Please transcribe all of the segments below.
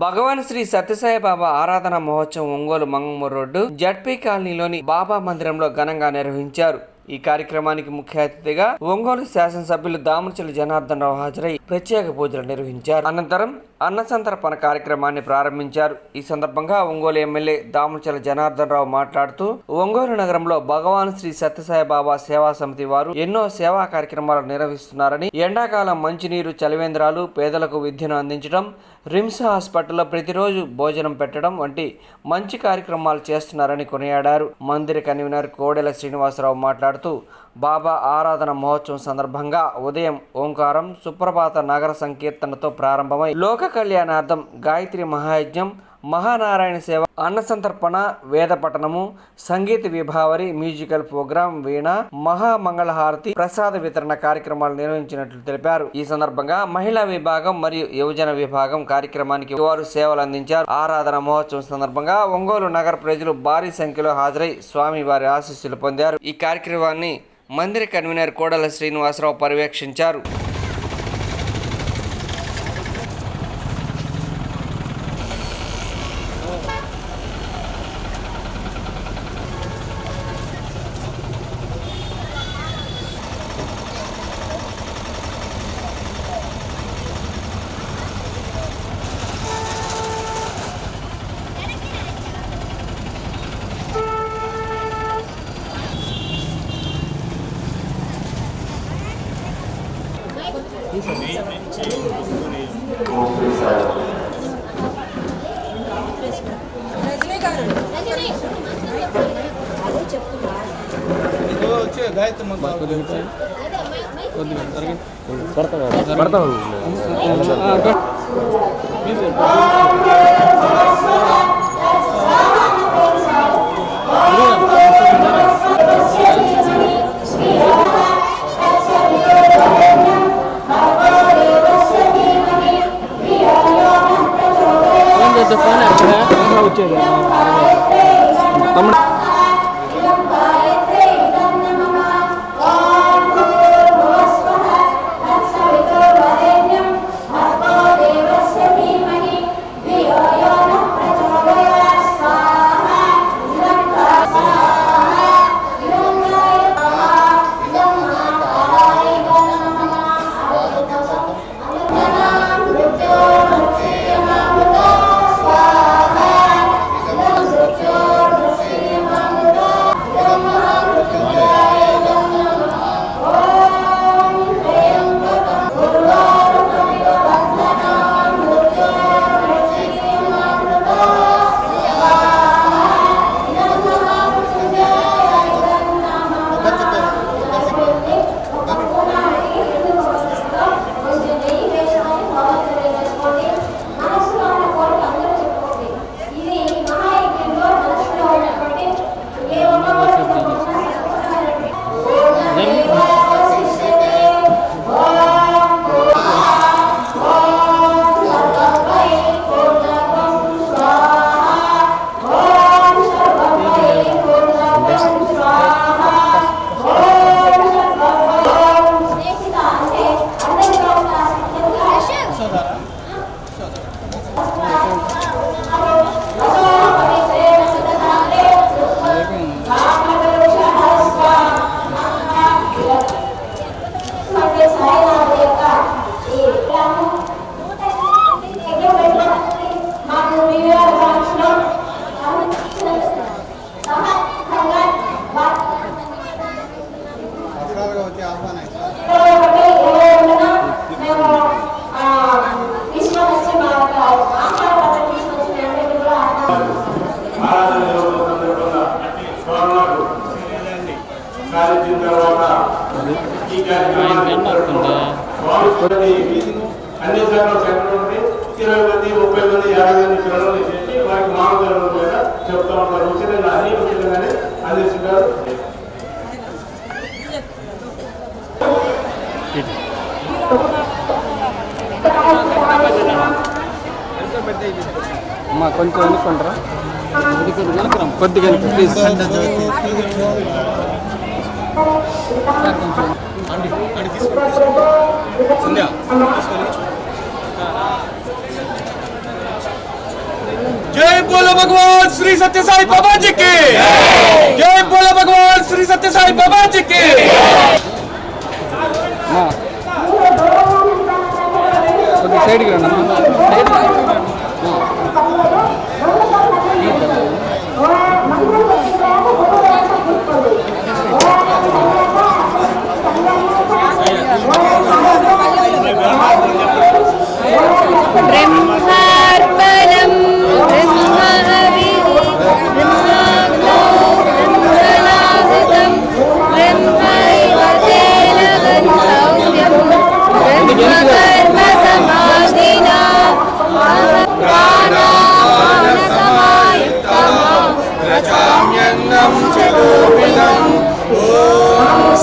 భగవాన్ శ్రీ సత్యసాయి బాబా ఆరాధన మహోత్సవం Ongole Mangamuru road ZP కాలనీలోని బాబా మందిరంలో ఘనంగా నిర్వహించారు. ఈ కార్యక్రమానికి ముఖ్య అతిథిగా ఒంగోలు శాసనసభ్యులు దామచల జనార్దన్ రావు హాజరై ప్రత్యేక పూజలు నిర్వహించారు. అనంతరం అన్నసంతర్పణ కార్యక్రమాన్ని ప్రారంభించారు. ఈ సందర్భంగా ఒంగోలు ఎమ్మెల్యే దామచల జనార్దన్ రావు మాట్లాడుతూ ఒంగోలు నగరంలో భగవాన్ శ్రీ సత్యసాయి బాబా సేవా సమితి వారు ఎన్నో సేవా కార్యక్రమాలు నిర్వహిస్తున్నారని, ఎండాకాలం మంచినీరు, చలివేంద్రాలు, పేదలకు విద్యను అందించడం, రిమ్స్ హాస్పిటల్లో ప్రతిరోజు భోజనం పెట్టడం వంటి మంచి కార్యక్రమాలు చేస్తున్నారని కొనియాడారు. మందిర కన్వీనర్ కోడెల శ్రీనివాసరావు మాట్లాడుతూ బాబా ఆరాధన మహోత్సవం సందర్భంగా ఉదయం ఓంకారం, సుప్రభాత నగర సంకీర్తనతో ప్రారంభమై లోక కళ్యాణార్థం గాయత్రి మహాయజ్ఞం, మహానారాయణ సేవ, అన్నసంతర్పణ, వేద పఠనము, సంగీత విభావరి, మ్యూజికల్ ప్రోగ్రాం, వీణ, మహామంగళహారతి, ప్రసాద వితరణ కార్యక్రమాలు నిర్వహించినట్లు తెలిపారు. ఈ సందర్భంగా మహిళా విభాగం మరియు యువజన విభాగం కార్యక్రమానికి వారు సేవలు అందించారు. ఆరాధన మహోత్సవం సందర్భంగా ఒంగోలు నగర ప్రజలు భారీ సంఖ్యలో హాజరై స్వామి వారి ఆశీస్సులు పొందారు. ఈ కార్యక్రమాన్ని మందిర కన్వీనర్ కోడల శ్రీనివాసరావు పర్యవేక్షించారు. అన్ని సంఘాలు 20 మంది 30 మంది 50 మంది పిల్లలు చేసి వారికి మామూలు కూడా చెప్తా ఉంటారు. ఉచితంగా అన్ని ఉచితంగానే అందిస్తుంటారు. అమ్మా కొంచెం అనుకుంటారా కొద్దిగా ప్లీజ్. సంధ్య भगवान श्री सत्य साई बाबा जी की जय बोलो भगवान श्री सत्य साई बाबा जी की సైడ్ కి రండి ब्रह्मार्पणं ब्रह्मनाहुतं ब्रह्मैव तेन गन्तव्यं ब्रह्मकर्मसमाधिना प्रजाम्यन्नं च गोपिनं ॐ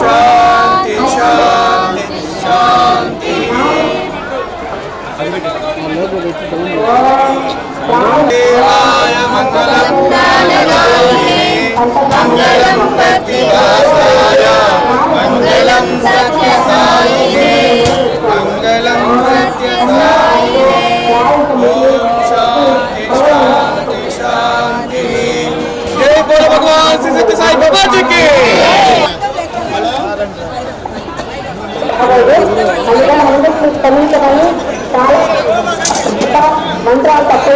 शान्ति शान्ति शान्ति देवाय मंगलं मंगलं प्रतिभासाय मंगलं सत्यसायिने मंगलं सत्यसायिने ओम शांति शांति शांति जय बोलो भगवान श्री सत्य साई बाबा जी की మంత్రాలు తక్కువ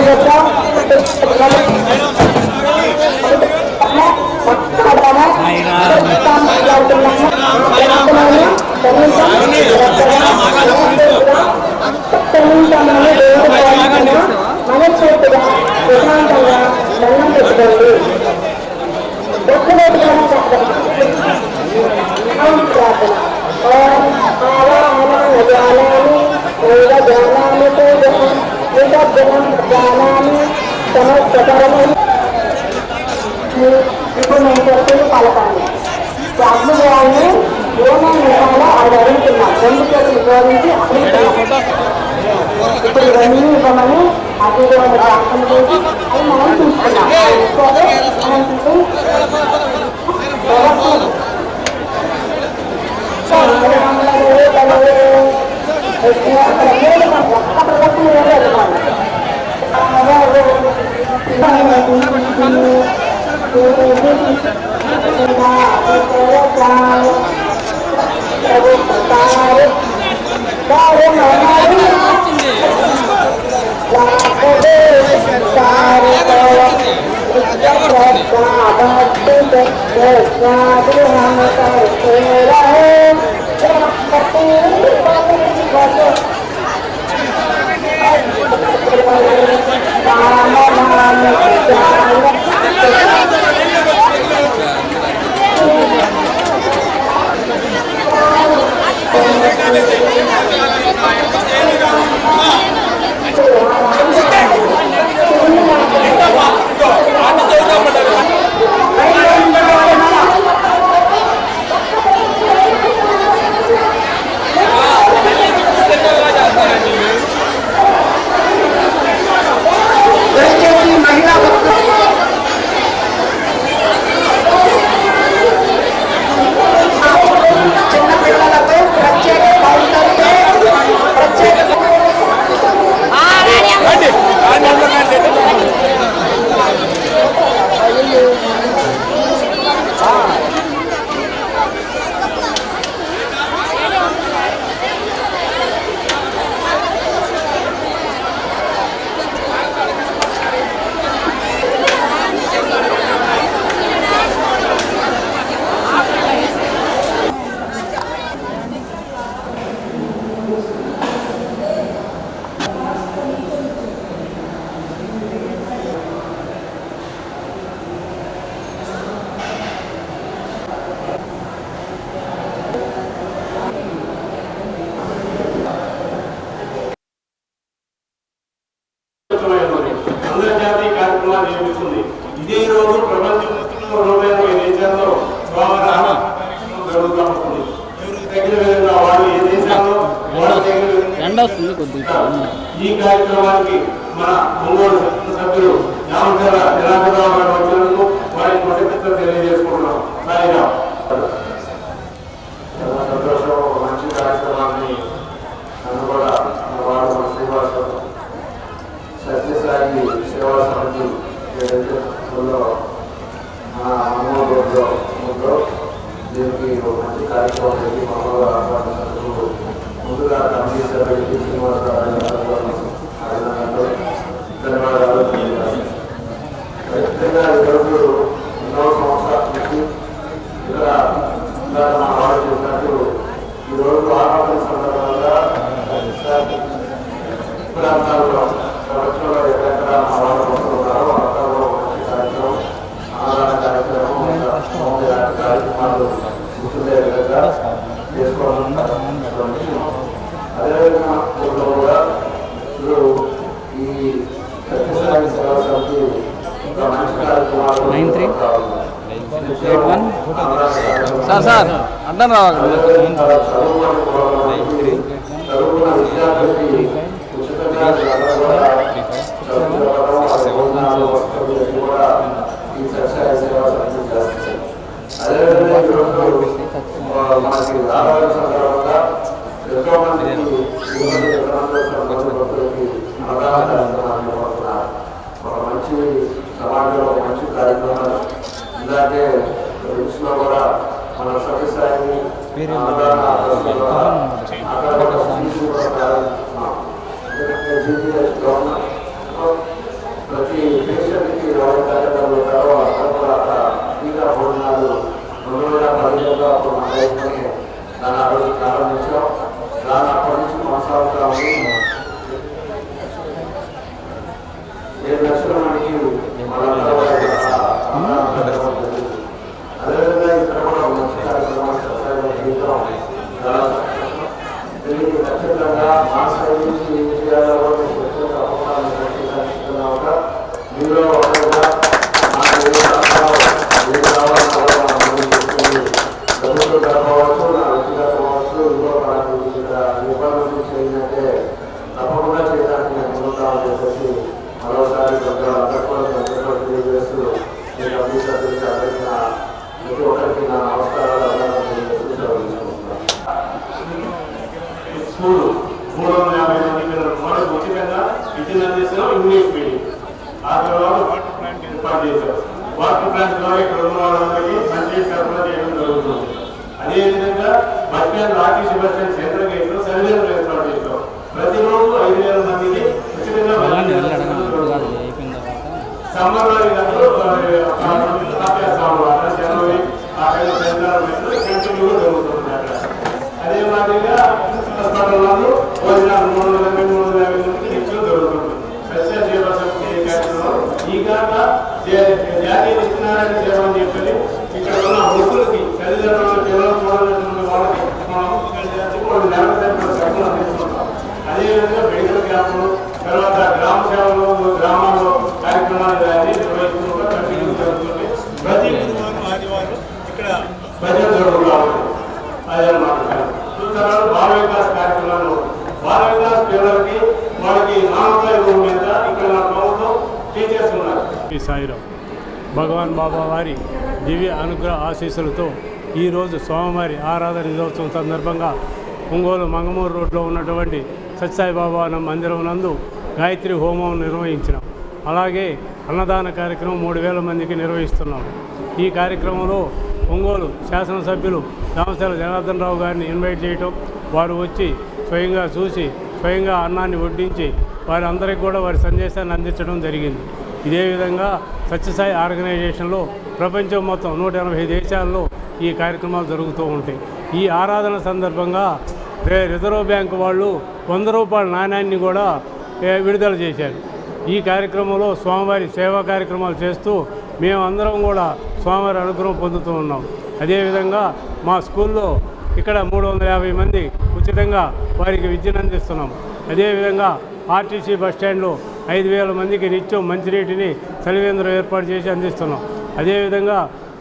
మనస్ఫూర్తిగా ప్రశాంతంగా దండం పెట్టుకోండి. ఇప్పుడు నేను చెప్పేది పలకండి. అగ్నిదేవాన్ని ఏమేమి విషయాలో అది అడుగుతున్నాం. 2 చేతులు జోడించి అడుగుతున్నాం. ఇప్పుడు ఇవన్నీ ఇవ్వమని అగ్నిదేవుని ప్రార్థన చేసి అది మనం తీసుకున్నాం. అంతర్జాతీయ కార్యక్రమాలు నిర్మిస్తుంది. ఇదే రోజు ప్రపంచంలో దేశాల్లో జరుగుతూ ఉంటుంది. తగిన విధంగా వాళ్ళు ఏ దేశాల్లో వాళ్ళ తగిన విధంగా ఈ కార్యక్రమానికి మన ఒంగోలు సభ్యులు నామకర జనార్దనరావు గారు వచ్చినందుకు వారికి కృతజ్ఞతలు తెలియజేసుకుంటున్నాం. సాయిగా సంతోషం. ఒక మంచి కార్యక్రమాన్ని నన్ను కూడా మన వాడు శ్రీనివాస సత్యసాయి సేవా సమితి ఏదైతే స్కూల్లో మన అమ్మోలో ఉందో దీనికి ఒక మంచి కార్యక్రమం పెట్టి మామూలుగా ఆహ్వానించినందుకు ముందుగా కమిటీ సభ్యులకి శ్రీనివాసరావు ధన్యవాదాలు ఖచ్చితంగా ఈరోజు ఎన్నో సంవత్సరాల నుంచి ఇక్కడ మన వాళ్ళు చెప్పినట్టు ఈరోజు ఆరాధన సందర్భంగా ప్రాంతాల్లో ప్రపంచంలో ఎక్కడెక్కడ మా వాళ్ళు వస్తున్నారో వాళ్ళలో మంచి కార్యక్రమం ఆరాధన కార్యక్రమాలు గుర్తుండే విధంగా చేసుకోవడం. అదేవిధంగా కూడా ఇప్పుడు ఈ సత్యసాయి సేవా సమితి ఒక మంచి కార్యక్రమాలు 9381 సార్ అడ్డం రావాలి. చదువుకున్న విద్యార్థులకి ఉచితంగా కూడా ఈ సత్యసాయి సేవా సమితి చేస్తుంది. అదేవిధంగా ఈరోజు మనకి ఆరాధన సందర్భంగా ఎంతో మందికి భక్తులకి అవగాహన ఒక మంచి సమాజంలో ఒక మంచి కార్యక్రమాలు ఇలాగే రుచిలో కూడా మన సత్యసాయిని ప్రతి పేషెంట్కి ఎవరి కార్యక్రమాలు ఉంటారో అక్కడ కూడా అక్కడ ఫ్రీగా భోజనాలు 2015లో అప్పుడు మన దగ్గరనే దాన్ని ఆ రోజు ప్రారంభించాం. దాని అప్పటి నుంచి కొనసాగుతా ఉంది. 7 లక్షల మందికి అదేవిధంగా ఇక్కడ కూడా మంచి కార్యక్రమాలు జీవితం చాలా దీనికి ఖచ్చితంగా మా సైడ్ నుంచి ఏం చేయాలో తప్పకుండా మీలో ఒకరిగా నాకు ఏ కావాలో ప్రభుత్వం కావచ్చు నా వ్యక్తిగత కావచ్చు ఇంకో నిబంధనలు చేయాలంటే తప్పకుండా చేయడానికి నేను ముందుతామని చెప్పేసి మరోసారి తెలియజేస్తూ నేను అభివృద్ధి అందరికీ ప్రతి ఒక్కరికి నా నమస్కారాలు స్కూల్ 350 మంది పిల్లలు మనకు ఉచితంగా విద్యను అందిస్తున్నాం. ఇంగ్లీష్ మీడియం ఆ తర్వాత వాటర్ ప్లాంట్ ఏర్పాటు చేశారు. వాటర్ ప్లాంట్ ద్వారా ఇక్కడ ఉన్న వాళ్ళందరికీ మంచి సరఫరా చేయడం జరుగుతుంది. అదేవిధంగా bus stand RTC bus stand central gate లో సర్వేలు ఏర్పాటు చేశాం. ప్రతిరోజు 5,000 మందికి ఉచితంగా సమ్మర్లో జరుగుతుంది అక్కడ. అదే మాదిరిగా హాస్పిటల్లో భోజనాలు 350 మందికి నిత్యం జరుగుతుంది. సత్య సేవా సమితి కార్యక్రమం ఈ కాక జాతీయ నిత్యనారాయణ సేవ అని చెప్పి ఇక్కడ ఉన్న వృద్ధులకి తల్లిదండ్రులు పిల్లలు చూడాలన్నటువంటి వాళ్ళకి మనం డబ్బులు అందిస్తున్నాం. అదేవిధంగా మెడికల్ క్యాంపులు తర్వాత గ్రామ సేవలు గ్రామాల్లో కార్యక్రమాలు నిర్వహిస్తున్నట్టు కంటిన్యూ జరుగుతుంది. ప్రతి గురువారం ఆదివారం ఇక్కడ భజన జరుగుతూ ఉంటుంది. అదే మాట్లాడారు. తర్వాత బాల వికాస్ కార్యక్రమాలు బాల వికాస్ పిల్లలకి వాళ్ళకి నామకాయ రూమ్ మీద ఇక్కడ నా ప్రభుత్వం టీచర్స్ ఉన్నారు. సాయిరాం భగవాన్ బాబా వారి దివ్య అనుగ్రహ ఆశీస్సులతో ఈరోజు స్వామివారి ఆరాధన దినోత్సవం సందర్భంగా ఒంగోలు మంగమూరు రోడ్లో ఉన్నటువంటి సత్యసాయి బాబా మందిరం నందు గాయత్రి హోమం నిర్వహించినాం. అలాగే అన్నదాన కార్యక్రమం 3,000 మందికి నిర్వహిస్తున్నాం. ఈ కార్యక్రమంలో ఒంగోలు శాసనసభ్యులు దామచర్ల జనార్దన్ రావు గారిని ఇన్వైట్ చేయటం, వారు వచ్చి స్వయంగా చూసి స్వయంగా అన్నాన్ని వడ్డించి వారందరికీ కూడా వారి సందేశాన్ని అందించడం జరిగింది. ఇదే విధంగా సత్యసాయి ఆర్గనైజేషన్లో ప్రపంచం మొత్తం 180 దేశాల్లో ఈ కార్యక్రమాలు జరుగుతూ ఉంటాయి. ఈ ఆరాధన సందర్భంగా రిజర్వ్ బ్యాంకు వాళ్ళు 100 రూపాయల నాణ్యాన్ని కూడా విడుదల చేశారు. ఈ కార్యక్రమంలో స్వామివారి సేవా కార్యక్రమాలు చేస్తూ మేమందరం కూడా స్వామివారి అనుగ్రహం పొందుతూ ఉన్నాం. అదేవిధంగా మా స్కూల్లో ఇక్కడ 350 మంది ఉచితంగా వారికి విద్యను అందిస్తున్నాం. అదేవిధంగా ఆర్టీసీ బస్టాండ్లో 5,000 మందికి నిత్యం మంచినీటిని చలివేంద్రం ఏర్పాటు చేసి అందిస్తున్నాం. అదేవిధంగా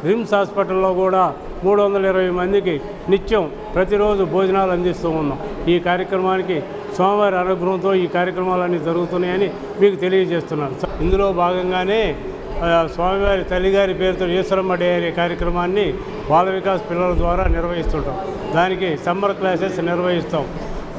రిమ్స్ హాస్పిటల్లో కూడా 320 మందికి నిత్యం ప్రతిరోజు భోజనాలు అందిస్తూ ఉన్నాం. ఈ కార్యక్రమానికి స్వామివారి అనుగ్రహంతో ఈ కార్యక్రమాలన్నీ జరుగుతున్నాయని మీకు తెలియజేస్తున్నాను. ఇందులో భాగంగానే స్వామివారి తల్లిగారి పేరుతో ఈశ్వరమ్మ డే అనే కార్యక్రమాన్ని బాల వికాస్ పిల్లల ద్వారా నిర్వహిస్తుంటాం. దానికి సమ్మర్ క్లాసెస్ నిర్వహిస్తాం.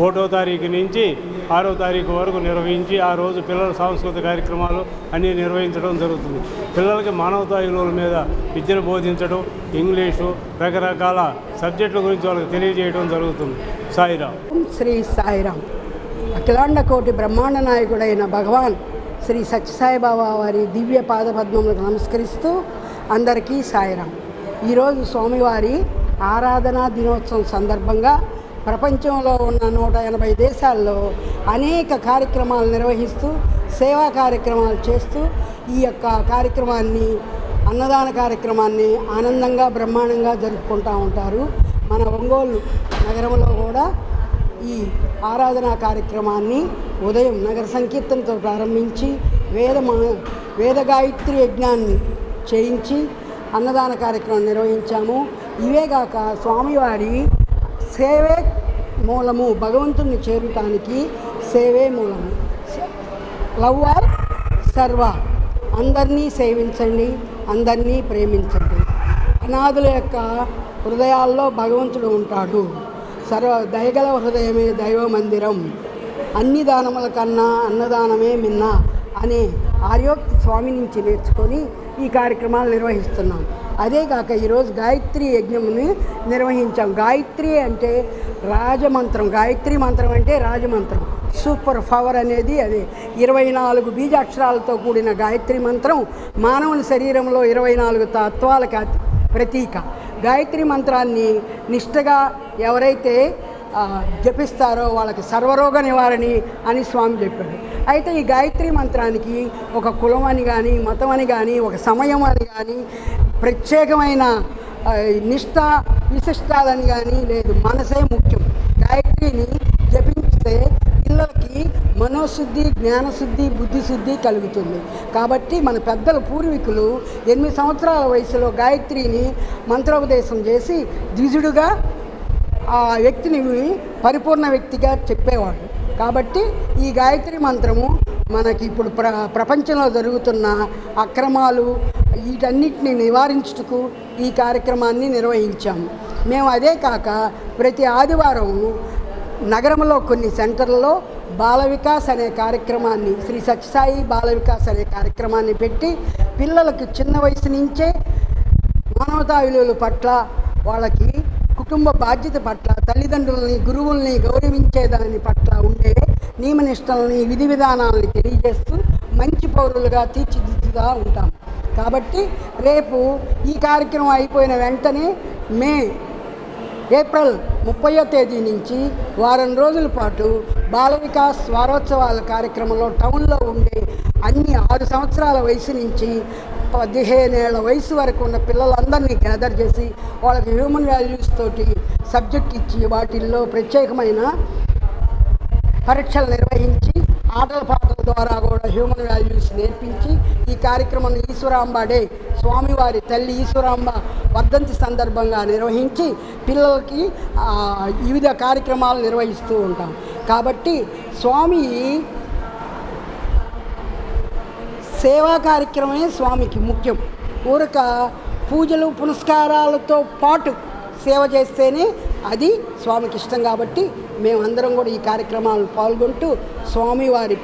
1వ తారీఖు నుంచి 6వ తారీఖు వరకు నిర్వహించి ఆ రోజు పిల్లల సాంస్కృతిక కార్యక్రమాలు అన్నీ నిర్వహించడం జరుగుతుంది. పిల్లలకి మానవతా విలువల మీద విద్యను బోధించడం, ఇంగ్లీషు రకరకాల సబ్జెక్టుల గురించి వాళ్ళకి తెలియజేయడం జరుగుతుంది. సాయిరాం. శ్రీ సాయిరాం. అఖిలాండ కోటి బ్రహ్మాండ నాయకుడైన భగవాన్ శ్రీ సత్యసాయిబాబా వారి దివ్య పాదపద్మములకు నమస్కరిస్తూ అందరికీ సాయిరాం. ఈరోజు స్వామివారి ఆరాధనా దినోత్సవం సందర్భంగా ప్రపంచంలో ఉన్న 180 దేశాల్లో అనేక కార్యక్రమాలు నిర్వహిస్తూ సేవా కార్యక్రమాలు చేస్తూ ఈ యొక్క కార్యక్రమాన్ని, అన్నదాన కార్యక్రమాన్ని ఆనందంగా బ్రహ్మాండంగా జరుపుకుంటూ ఉంటారు. మన ఒంగోలు నగరంలో కూడా ఈ ఆరాధనా కార్యక్రమాన్ని ఉదయం నగర సంకీర్తనతో ప్రారంభించి వేద గాయత్రి యజ్ఞాన్ని చేయించి అన్నదాన కార్యక్రమం నిర్వహించాము. ఇవేగాక స్వామివారి సేవే మూలము, భగవంతుని చేరటానికి సేవే మూలము. లవ్వర్ సర్వ, అందరినీ సేవించండి, అందరినీ ప్రేమించండి. అనాథుల యొక్క హృదయాల్లో భగవంతుడు ఉంటాడు. దయగల హృదయమే దైవ మందిరం, అన్ని దానముల కన్నా అన్నదానమే మిన్న అనే ఆర్యోక్తి స్వామి నుంచి నేర్చుకొని ఈ కార్యక్రమాలు నిర్వహిస్తున్నాం. అదేగాక ఈరోజు గాయత్రి యజ్ఞముని నిర్వహించాం. గాయత్రి అంటే రాజమంత్రం, గాయత్రి మంత్రం అంటే రాజమంత్రం, సూపర్ పవర్ అనేది అదే. 24 బీజాక్షరాలతో కూడిన గాయత్రి మంత్రం మానవుని శరీరంలో 24 తత్వాలకి ప్రతీక. గాయత్రి మంత్రాన్ని నిష్ఠగా ఎవరైతే జపిస్తారో వాళ్ళకి సర్వరోగ నివారణి అని స్వామి చెప్పాడు. అయితే ఈ గాయత్రి మంత్రానికి ఒక కులం అని కానీ, మతం అని కానీ, ఒక సమయం అని కానీ, ప్రత్యేకమైన నిష్ఠ విశిష్టాలని కానీ లేదు. మనసే ముఖ్యం. గాయత్రిని జపించితే పిల్లలకి మనోశుద్ధి, జ్ఞానశుద్ధి, బుద్ధిశుద్ధి కలుగుతుంది. కాబట్టి మన పెద్దల పూర్వీకులు 8 సంవత్సరాల వయసులో గాయత్రిని మంత్రోపదేశం చేసి ద్విజుడుగా ఆ వ్యక్తిని పరిపూర్ణ వ్యక్తిగా చెప్పేవాళ్ళు. కాబట్టి ఈ గాయత్రి మంత్రము మనకి ఇప్పుడు ప్రపంచంలో జరుగుతున్న అక్రమాలు వీటన్నిటిని నివారించుటకు ఈ కార్యక్రమాన్ని నిర్వహించాము. మేము అదే కాక ప్రతి ఆదివారం నగరంలో కొన్ని సెంటర్లలో బాల వికాస్ అనే కార్యక్రమాన్ని, శ్రీ సత్యసాయి బాల వికాస్ అనే కార్యక్రమాన్ని పెట్టి పిల్లలకు చిన్న వయసు నుంచే మానవతా విలువల పట్ల, వాళ్ళకి కుటుంబ బాధ్యత పట్ల, తల్లిదండ్రులని, గురువుల్ని గౌరవించేదాని పట్ల ఉండే నియమనిష్టలని, విధి విధానాలని తెలియజేస్తూ మంచి పౌరులుగా తీర్చిదిద్దుతూ ఉంటాం. కాబట్టి రేపు ఈ కార్యక్రమం అయిపోయిన వెంటనే ఏప్రిల్ 30వ తేదీ నుంచి వారం రోజుల పాటు బాల వికాస్ వారోత్సవాల కార్యక్రమంలో టౌన్లో ఉండే అన్ని 6 సంవత్సరాల వయసు నుంచి 15 ఏళ్ల వయసు వరకు ఉన్న పిల్లలందరినీ గ్యాదర్ చేసి వాళ్ళకి హ్యూమన్ వాల్యూస్ తోటి సబ్జెక్ట్ ఇచ్చి వాటిల్లో ప్రత్యేకమైన పరీక్షలు నిర్వహించి ఆటల పాటల ద్వారా కూడా హ్యూమన్ వాల్యూస్ నేర్పించి ఈ కార్యక్రమం ఈశ్వరాంబ డే, స్వామివారి తల్లి ఈశ్వరాంబ వర్ధంతి సందర్భంగా నిర్వహించి పిల్లలకి వివిధ కార్యక్రమాలు నిర్వహిస్తూ ఉంటాం. కాబట్టి స్వామి సేవా కార్యక్రమమే స్వామికి ముఖ్యం. ఊరక పూజలు పునస్కారాలతో పాటు సేవ చేస్తేనే అది స్వామికి ఇష్టం. కాబట్టి మేమందరం కూడా ఈ కార్యక్రమాలను పాల్గొంటూ స్వామివారి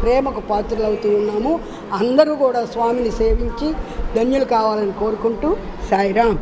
ప్రేమకు పాత్రలవుతూ ఉన్నాము. అందరూ కూడా స్వామిని సేవించి ధన్యులు కావాలని కోరుకుంటూ సాయిరాం.